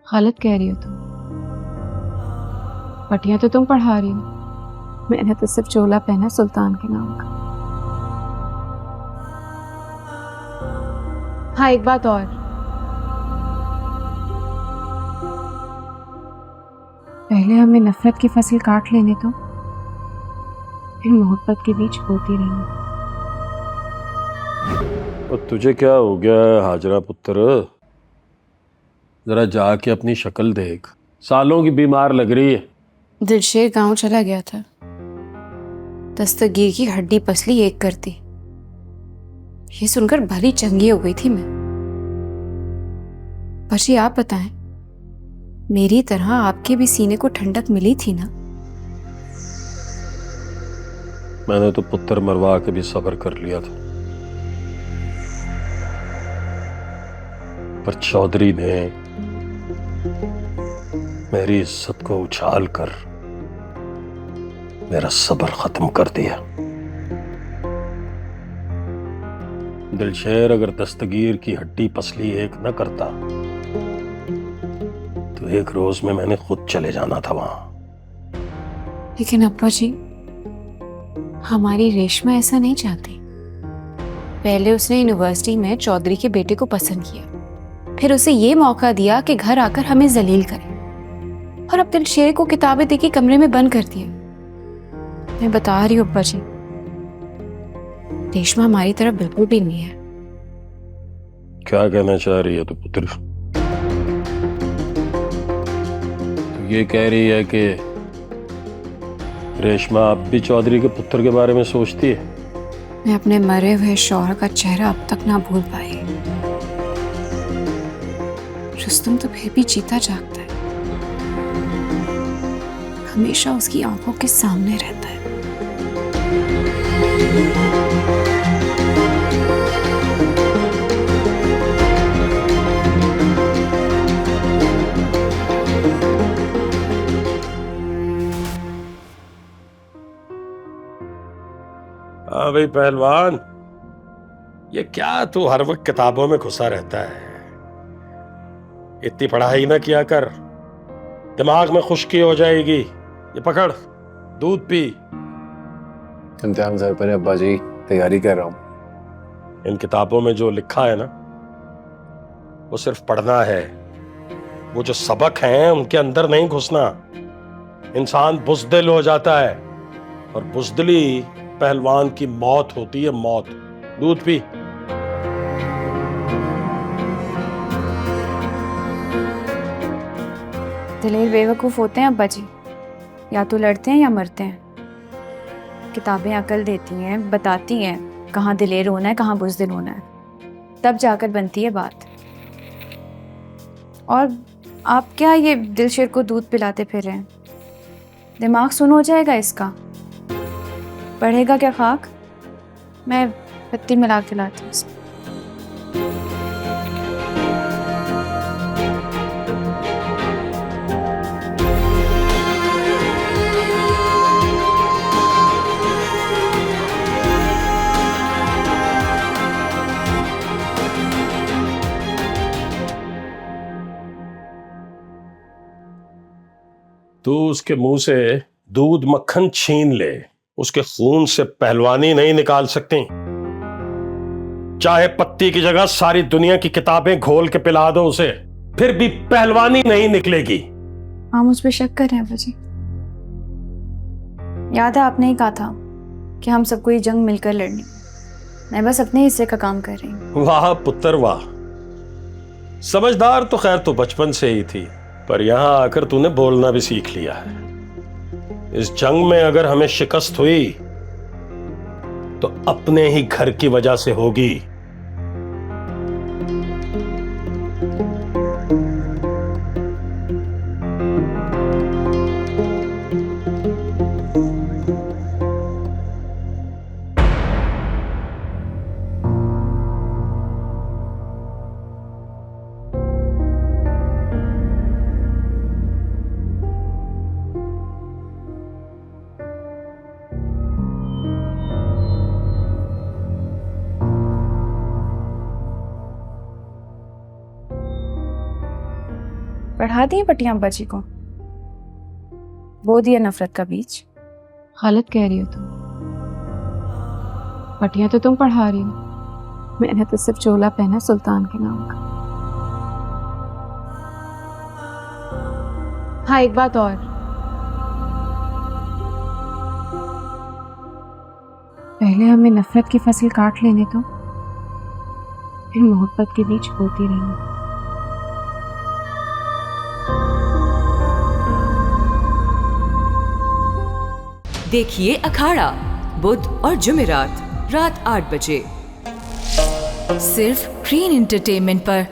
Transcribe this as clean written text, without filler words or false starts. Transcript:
गलत कह रही हो तुम। पटिया तो तुम पढ़ा रही हो, मैंने तो सिर्फ चोला पहना सुल्तान के नाम का। हाँ, एक बात और, पहले हमें नफरत की फसल काट लेने दो, फिर मोहब्बत के बीच बोती रहेंगे। और तुझे क्या हो गया है हाजरा पुत्र? जरा जाके अपनी शक्ल देख, सालों की बीमार लग रही है। दिलशेर गांव चला गया था, दस्तगीर की हड्डी पसली एक करती, ये सुनकर भली चंगी हो गई थी मैं। पर जी आप बताएं, मेरी तरह आपके भी सीने को ठंडक मिली थी ना? मैंने तो पुत्र मरवा के भी सब्र कर लिया था, पर चौधरी ने मेरी इज्जत को उछाल कर मेरा सब्र खत्म कर दिया। दिलशेर अगर दस्तगीर की हड्डी पसली एक न करता तो एक रोज में मैंने खुद चले जाना था वहां। लेकिन अब्बा जी, हमारी रेशमा ऐसा नहीं चाहती। पहले उसने यूनिवर्सिटी में चौधरी के बेटे को पसंद किया, फिर उसे ये मौका दिया कि घर आकर हमें जलील करे, और अब दिलशेर को किताबें देके कमरे में बंद कर दिया। मैं बता रही हूँ अब्बा जी, रेशमा हमारी तरफ बिल्कुल भी नहीं है। क्या कहना चाह रही है तू पुत्र? तो ये कह रही है कि रेशमा अब भी चौधरी के पुत्र के बारे में सोचती है? मैं अपने मरे हुए शौहर का चेहरा अब तक ना भूल पाई। रुस्तम तो फिर भी जीता जागता है, हमेशा उसकी आंखों के सामने रहता है। हाँ भाई पहलवान, ये क्या तू हर वक्त किताबों में घुसा रहता है? इतनी पढ़ाई ना किया कर, दिमाग में खुश्की हो जाएगी। ये पकड़, दूध पी। इम्तिहान सर पर है अब्बा जी, तैयारी कर रहा हूँ। इन किताबों में जो लिखा है ना, वो सिर्फ पढ़ना है। वो जो सबक हैं उनके अंदर नहीं घुसना। इंसान बुज़दिल हो जाता है, और बुज़दिली पहलवान की मौत होती है, मौत। दूध पी। दिलेर बेवकूफ होते हैं अब्बा जी, या तो लड़ते हैं या मरते हैं। किताबें अकल देती हैं, बताती हैं कहाँ दिलेर होना है, कहाँ बुज़दिल होना है, तब जाकर बनती है बात। और आप क्या ये दिलशेर को दूध पिलाते फिर रहे हैं? दिमाग सुन हो जाएगा इसका, पढ़ेगा क्या खाक? मैं पत्ती मिला के लाती हूँ इसमें। तू उसके मुंह से दूध मक्खन छीन ले, उसके खून से पहलवानी नहीं निकाल सकती। चाहे पत्ती की जगह सारी दुनिया की किताबें घोल के पिला दो उसे, फिर भी पहलवानी नहीं निकलेगी। आप मुझ पे शक कर रहे हैं अब्बा जी? याद है आपने ही कहा था कि हम सबको ये जंग मिलकर लड़नी। मैं बस अपने हिस्से का काम कर रही हूँ। वाह पुत्र वाह, समझदार तो खैर तू बचपन से ही थी, पर यहां आकर तूने बोलना भी सीख लिया है। इस जंग में अगर हमें शिकस्त हुई तो अपने ही घर की वजह से होगी। पढ़ा दिए पटिया अब्बा जी को? बो दिया नफरत का बीज। गलत कह रही हो तुम। पटिया तो तुम पढ़ा रही हो, मैंने तो सिर्फ चोला पहना सुल्तान के नाम का। हाँ, एक बात और, पहले हमें नफरत की फसल काट लेने दो, फिर मोहब्बत के बीज बोती रहेंगे। देखिए अखाड़ा बुध और जुमेरात रात 8 बजे सिर्फ ग्रीन एंटरटेनमेंट पर।